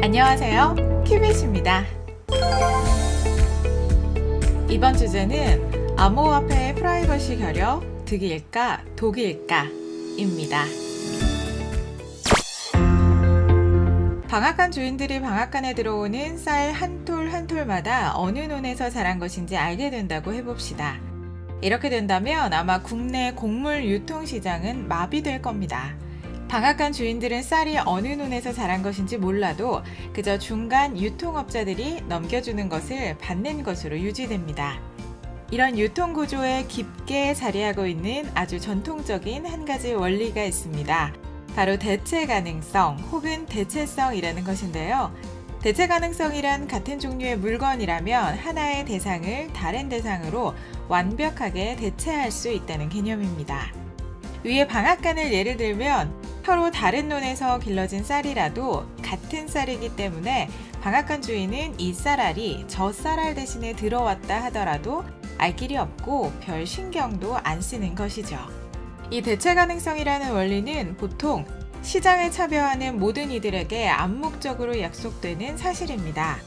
안녕하세요. 큐빗입니다. 이번 주제는 암호화폐의 프라이버시 결여, 득일까, 독일까? 입니다. 방앗간 주인들이 방앗간에 들어오는 쌀 한 톨 한 톨마다 어느 논에서 자란 것인지 알게 된다고 해봅시다. 이렇게 된다면 아마 국내 곡물 유통시장은 마비될 겁니다. 방앗간 주인들은 쌀이 어느 논에서 자란 것인지 몰라도 그저 중간 유통업자들이 넘겨주는 것을 받는 것으로 유지됩니다. 이런 유통구조에 깊게 자리하고 있는 아주 전통적인 한 가지 원리가 있습니다. 바로 대체 가능성 혹은 대체성이라는 것인데요. 대체 가능성이란 같은 종류의 물건이라면 하나의 대상을 다른 대상으로 완벽하게 대체할 수 있다는 개념입니다. 위에 방앗간을 예를 들면 서로 다른 논에서 길러진 쌀이라도 같은 쌀이기 때문에 방앗간 주인은 이 쌀알이 저 쌀알 대신에 들어왔다 하더라도 알 길이 없고 별 신경도 안 쓰는 것이죠. 이 대체 가능성이라는 원리는 보통 시장을 차별하는 모든 이들에게 암묵적으로 약속되는 사실입니다.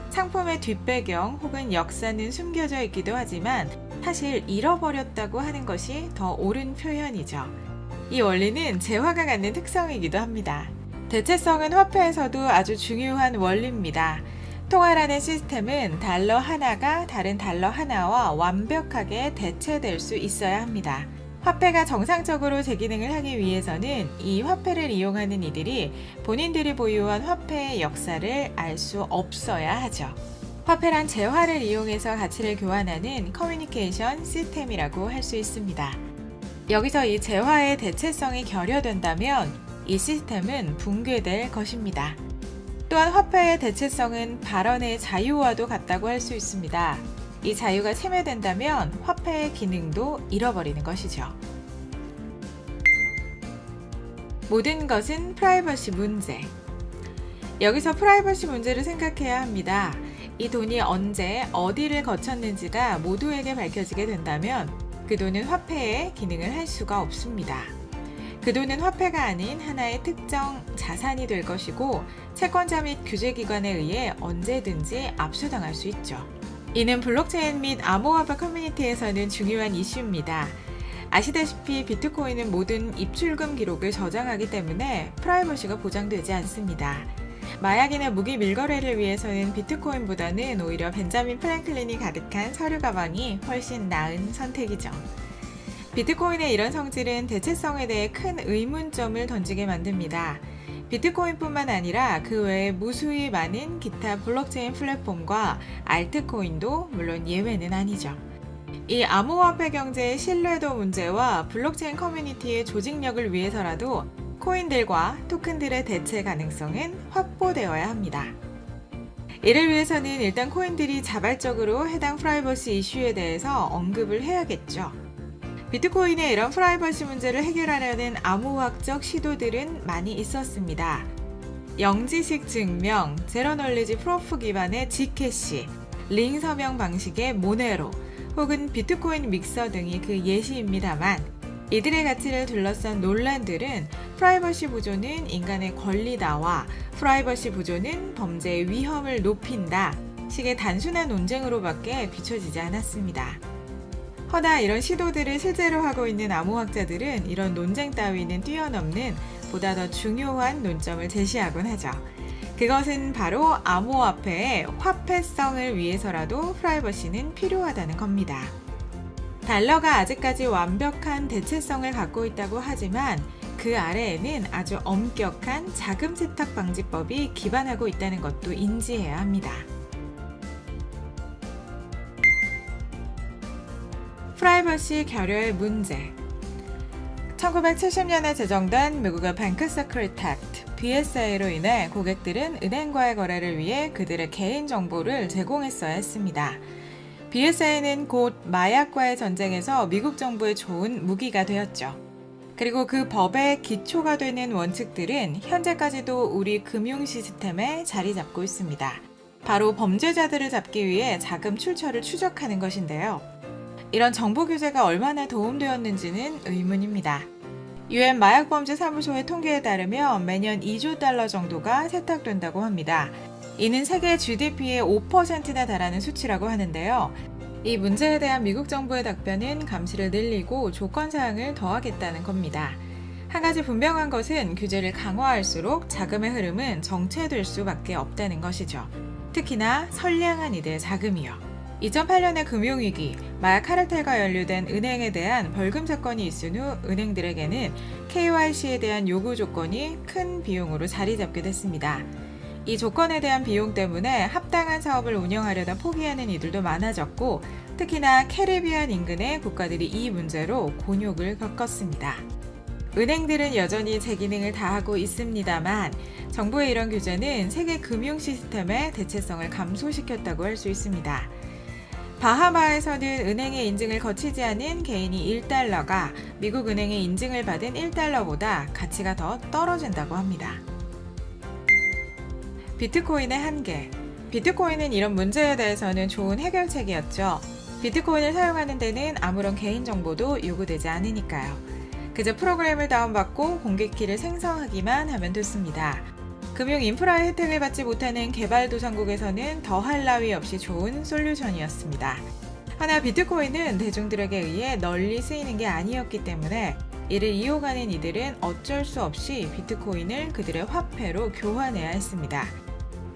상품의 뒷배경 혹은 역사는 숨겨져 있기도 하지만 사실 잃어버렸다고 하는 것이 더 옳은 표현이죠. 이 원리는 재화가 갖는 특성이기도 합니다. 대체성은 화폐에서도 아주 중요한 원리입니다. 통화라는 시스템은 달러 하나가 다른 달러 하나와 완벽하게 대체될 수 있어야 합니다. 화폐가 정상적으로 제 기능을 하기 위해서는 이 화폐를 이용하는 이들이 본인들이 보유한 화폐의 역사를 알 수 없어야 하죠. 화폐란 재화를 이용해서 가치를 교환하는 커뮤니케이션 시스템이라고 할 수 있습니다. 여기서 이 재화의 대체성이 결여된다면 이 시스템은 붕괴될 것입니다. 또한 화폐의 대체성은 발언의 자유와도 같다고 할 수 있습니다. 이 자유가 침해된다면 화폐의 기능도 잃어버리는 것이죠. 모든 것은 프라이버시 문제. 여기서 프라이버시 문제를 생각해야 합니다. 이 돈이 언제 어디를 거쳤는지가 모두에게 밝혀지게 된다면 그 돈은 화폐의 기능을 할 수가 없습니다. 그 돈은 화폐가 아닌 하나의 특정 자산이 될 것이고 채권자 및 규제기관에 의해 언제든지 압수당할 수 있죠. 이는 블록체인 및 암호화폐 커뮤니티에서는 중요한 이슈입니다. 아시다시피 비트코인은 모든 입출금 기록을 저장하기 때문에 프라이버시가 보장되지 않습니다. 마약이나 무기 밀거래를 위해서는 비트코인보다는 오히려 벤자민 프랭클린이 가득한 서류 가방이 훨씬 나은 선택이죠. 비트코인의 이런 성질은 대체성에 대해 큰 의문점을 던지게 만듭니다. 비트코인뿐만 아니라 그 외에 무수히 많은 기타 블록체인 플랫폼과 알트코인도 물론 예외는 아니죠. 이 암호화폐 경제의 신뢰도 문제와 블록체인 커뮤니티의 조직력을 위해서라도 코인들과 토큰들의 대체 가능성은 확보되어야 합니다. 이를 위해서는 일단 코인들이 자발적으로 해당 프라이버시 이슈에 대해서 언급을 해야겠죠. 비트코인의 이런 프라이버시 문제를 해결하려는 암호학적 시도들은 많이 있었습니다. 영지식 증명, 제로널리지 프로프 기반의 G캐시, 링 서명 방식의 모네로, 혹은 비트코인 믹서 등이 그 예시입니다만 이들의 가치를 둘러싼 논란들은 프라이버시 보존은 인간의 권리다와 프라이버시 보존은 범죄의 위험을 높인다 식의 단순한 논쟁으로밖에 비춰지지 않았습니다. 허나 이런 시도들을 실제로 하고 있는 암호학자들은 이런 논쟁 따위는 뛰어넘는 보다 더 중요한 논점을 제시하곤 하죠. 그것은 바로 암호화폐의 화폐성을 위해서라도 프라이버시는 필요하다는 겁니다. 달러가 아직까지 완벽한 대체성을 갖고 있다고 하지만 그 아래에는 아주 엄격한 자금 세탁 방지법이 기반하고 있다는 것도 인지해야 합니다. 프라이버시 결여의 문제. 1970년에 제정된 미국의 뱅크 세큐리티 액트 BSA로 인해 고객들은 은행과의 거래를 위해 그들의 개인정보를 제공했어야 했습니다. BSA는 곧 마약과의 전쟁에서 미국 정부에 좋은 무기가 되었죠. 그리고 그 법의 기초가 되는 원칙들은 현재까지도 우리 금융 시스템에 자리 잡고 있습니다. 바로 범죄자들을 잡기 위해 자금 출처를 추적하는 것인데요. 이런 정보 규제가 얼마나 도움되었는지는 의문입니다. UN 마약범죄사무소의 통계에 따르면 매년 2조 달러 정도가 세탁된다고 합니다. 이는 세계 GDP의 5%나 달하는 수치라고 하는데요. 이 문제에 대한 미국 정부의 답변은 감시를 늘리고 조건사항을 더하겠다는 겁니다. 한 가지 분명한 것은 규제를 강화할수록 자금의 흐름은 정체될 수밖에 없다는 것이죠. 특히나 선량한 이들의 자금이요. 2008년의 금융위기, 마약 카르텔과 연루된 은행에 대한 벌금 사건이 있은 후 은행들에게는 KYC에 대한 요구 조건이 큰 비용으로 자리 잡게 됐습니다. 이 조건에 대한 비용 때문에 합당한 사업을 운영하려다 포기하는 이들도 많아졌고, 특히나 캐리비안 인근의 국가들이 이 문제로 곤욕을 겪었습니다. 은행들은 여전히 제 기능을 다하고 있습니다만 정부의 이런 규제는 세계 금융 시스템의 대체성을 감소시켰다고 할 수 있습니다. 바하마에서는 은행의 인증을 거치지 않은 개인이 1달러가 미국 은행의 인증을 받은 1달러보다 가치가 더 떨어진다고 합니다. 비트코인의 한계. 비트코인은 이런 문제에 대해서는 좋은 해결책이었죠. 비트코인을 사용하는 데는 아무런 개인정보도 요구되지 않으니까요. 그저 프로그램을 다운받고 공개키를 생성하기만 하면 됐습니다. 금융 인프라의 혜택을 받지 못하는 개발도상국에서는 더할 나위 없이 좋은 솔루션이었습니다. 하나 비트코인은 대중들에게 의해 널리 쓰이는 게 아니었기 때문에 이를 이용하는 이들은 어쩔 수 없이 비트코인을 그들의 화폐로 교환해야 했습니다.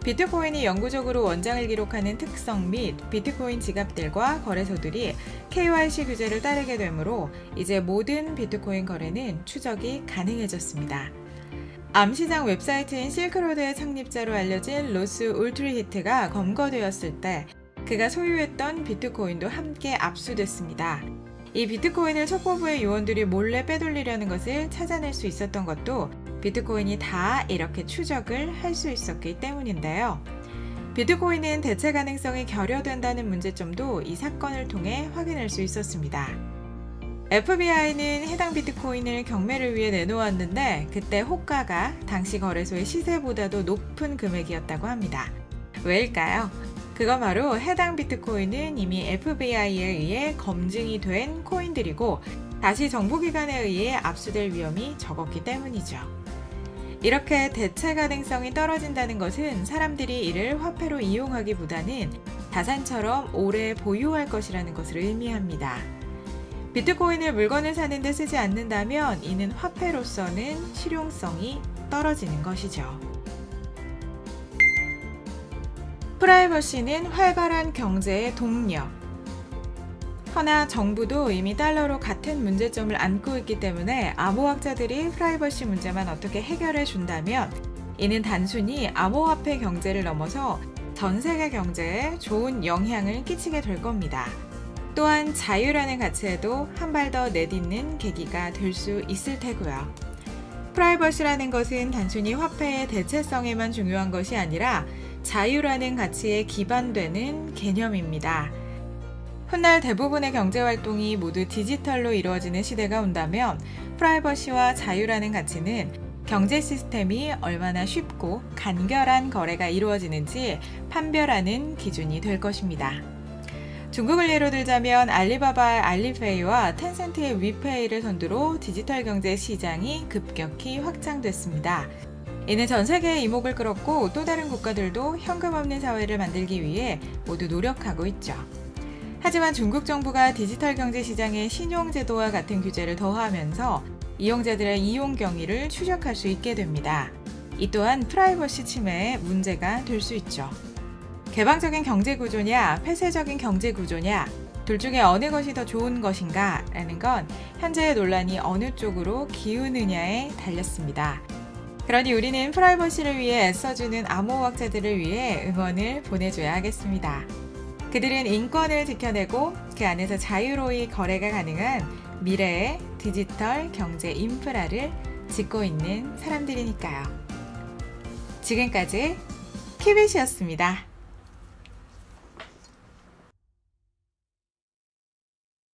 비트코인이 영구적으로 원장을 기록하는 특성 및 비트코인 지갑들과 거래소들이 KYC 규제를 따르게 되므로 이제 모든 비트코인 거래는 추적이 가능해졌습니다. 암시장 웹사이트인 실크로드의 창립자로 알려진 로스 울트리히트가 검거되었을 때 그가 소유했던 비트코인도 함께 압수됐습니다. 이 비트코인을 첩보부의 요원들이 몰래 빼돌리려는 것을 찾아낼 수 있었던 것도 비트코인이 다 이렇게 추적을 할 수 있었기 때문인데요. 비트코인은 대체 가능성이 결여된다는 문제점도 이 사건을 통해 확인할 수 있었습니다. FBI는 해당 비트코인을 경매를 위해 내놓았는데 그때 호가가 당시 거래소의 시세보다도 높은 금액이었다고 합니다. 왜일까요? 그건 바로 해당 비트코인은 이미 FBI에 의해 검증이 된 코인들이고 다시 정보기관에 의해 압수될 위험이 적었기 때문이죠. 이렇게 대체 가능성이 떨어진다는 것은 사람들이 이를 화폐로 이용하기보다는 자산처럼 오래 보유할 것이라는 것을 의미합니다. 비트코인을 물건을 사는 데 쓰지 않는다면 이는 화폐로서는 실용성이 떨어지는 것이죠. 프라이버시는 활발한 경제의 동력. 허나 정부도 이미 달러로 같은 문제점을 안고 있기 때문에 암호학자들이 프라이버시 문제만 어떻게 해결해 준다면 이는 단순히 암호화폐 경제를 넘어서 전 세계 경제에 좋은 영향을 끼치게 될 겁니다. 또한 자유라는 가치에도 한 발 더 내딛는 계기가 될 수 있을 테고요. 프라이버시라는 것은 단순히 화폐의 대체성에만 중요한 것이 아니라 자유라는 가치에 기반되는 개념입니다. 훗날 대부분의 경제활동이 모두 디지털로 이루어지는 시대가 온다면 프라이버시와 자유라는 가치는 경제 시스템이 얼마나 쉽고 간결한 거래가 이루어지는지 판별하는 기준이 될 것입니다. 중국을 예로 들자면 알리바바의 알리페이와 텐센트의 위페이를 선두로 디지털 경제 시장이 급격히 확장됐습니다. 이는 전 세계의 이목을 끌었고 또 다른 국가들도 현금 없는 사회를 만들기 위해 모두 노력하고 있죠. 하지만 중국 정부가 디지털 경제 시장에 신용제도와 같은 규제를 더하면서 이용자들의 이용 경위를 추적할 수 있게 됩니다. 이 또한 프라이버시 침해의 문제가 될 수 있죠. 개방적인 경제 구조냐, 폐쇄적인 경제 구조냐, 둘 중에 어느 것이 더 좋은 것인가 라는 건 현재의 논란이 어느 쪽으로 기우느냐에 달렸습니다. 그러니 우리는 프라이버시를 위해 애써주는 암호학자들을 위해 응원을 보내줘야 하겠습니다. 그들은 인권을 지켜내고 그 안에서 자유로이 거래가 가능한 미래의 디지털 경제 인프라를 짓고 있는 사람들이니까요. 지금까지 키빗이었습니다.